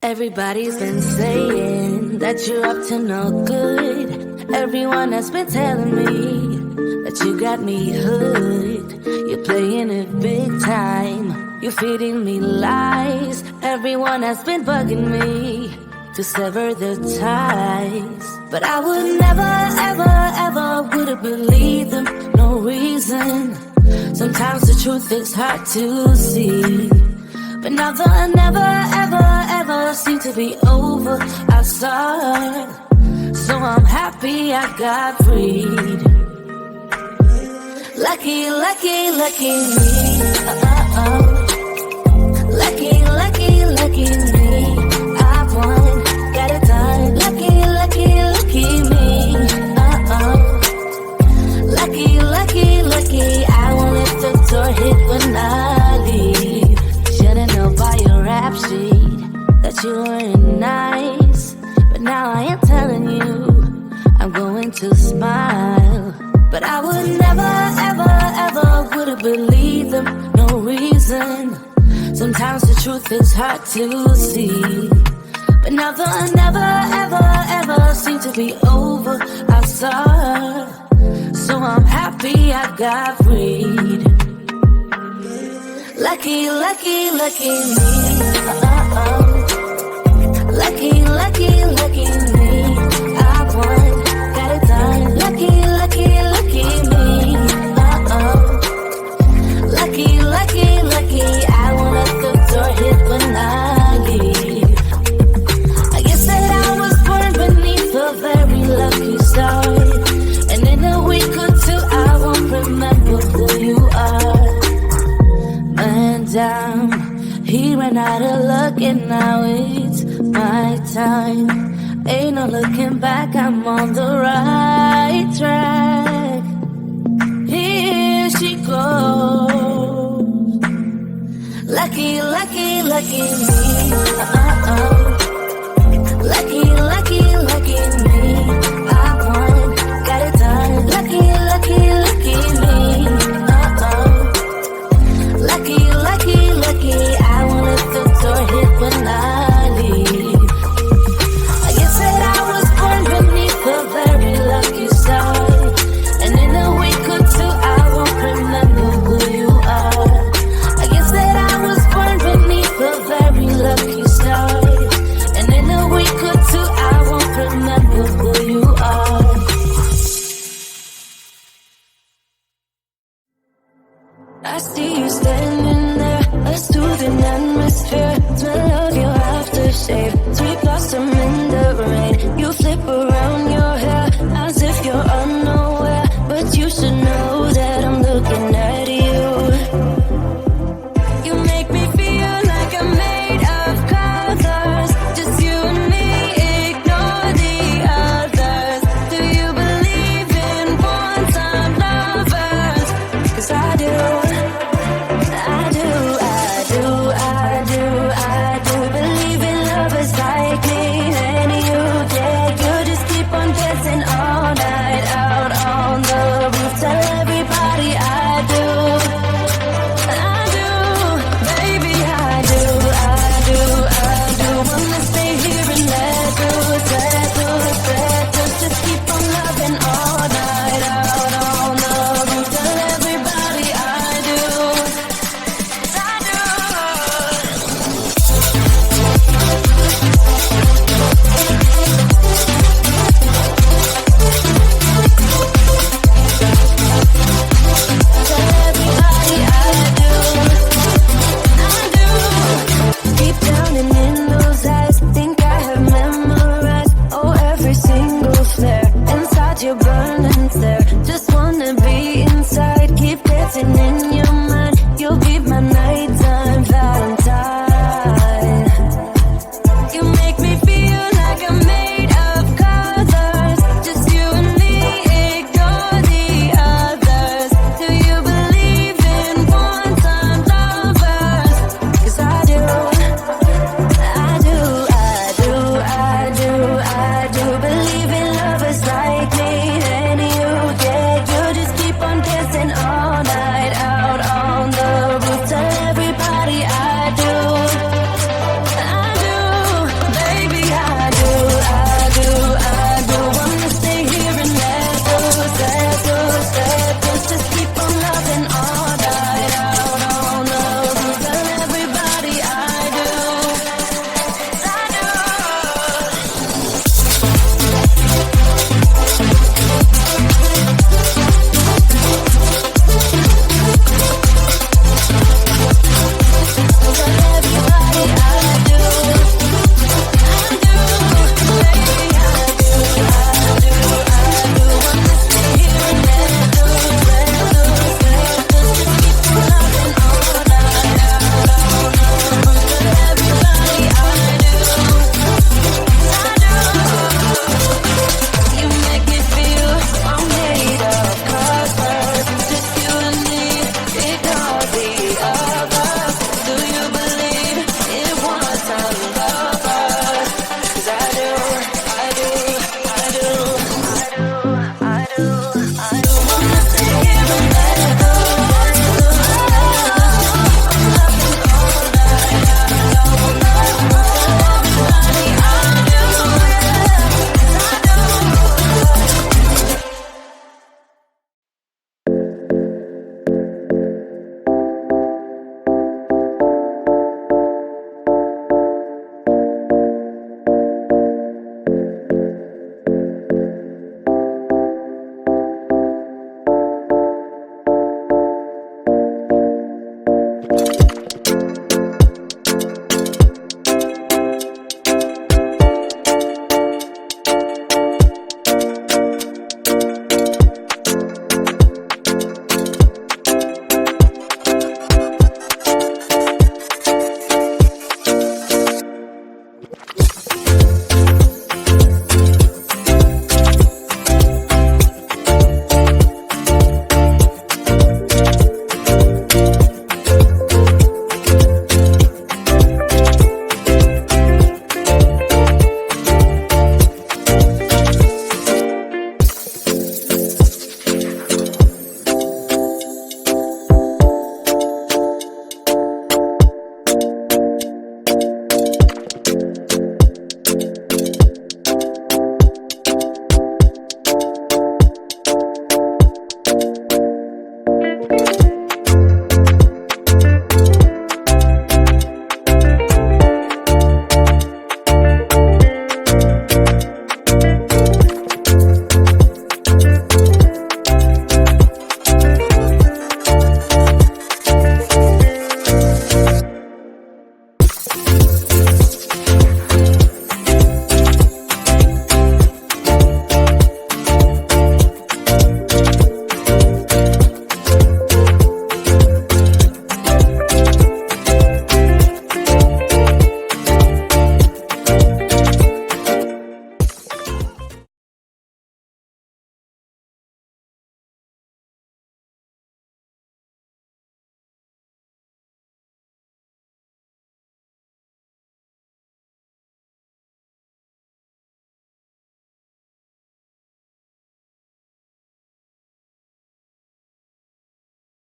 Everybody's been saying that you're up to no good. Everyone has been telling me that you got me hooked. You're playing it big time. You're feeding me lies. Everyone has been bugging me to sever the ties. But I would never, ever, ever would have believed them. No reason. Sometimes the truth is hard to see. But now the never, ever, ever seem to be over. I saw, so I'm happy I got freed. Lucky, lucky, lucky me. Lucky, lucky, lucky me. I won, got it done. Lucky, lucky, lucky me. Lucky, lucky, lucky. I won't let the door hit when I leave. Should've known by your rap sheet that you weren't nice. But now I am telling you, I'm going to smile. But I would never, ever, ever would have believed them. No reason. Sometimes the truth is hard to see. But now the never, ever, ever seem to be over. I saw, so I'm happy I got freed. Lucky, lucky, lucky me. Lucky, lucky, lucky me. I won, got it done. Lucky, lucky, lucky me. Lucky, lucky, lucky. I won't let the door hit when I leave. I guess that I was born beneath a very lucky star. And in a week or two I won't remember who you are. Man down, he ran out of luck and now it's my time. Ain't no looking back, I'm on the right track. Here she goes. Lucky, lucky, lucky me. Lucky, lucky, lucky me. I won, got it done. Lucky, lucky, lucky me. Lucky, lucky, lucky. I won't let the door hit when I leave. I guess that I was born beneath a very lucky star. And in a week or two I won't remember who you are. I guess that I was born beneath a very lucky star. And in a week or two I won't remember who you are. I see you standing there, a soothing atmosphere. Smell of your aftershave, sweet blossom in the rain. You flip around your hair as if you're unaware, but you should know that I'm looking at you. You make me feel like I'm made of colors. Just you and me, ignore the others. Do you believe in one-time lovers? 'Cause I do. I do believe in lovers like me and you. Yeah, you just keep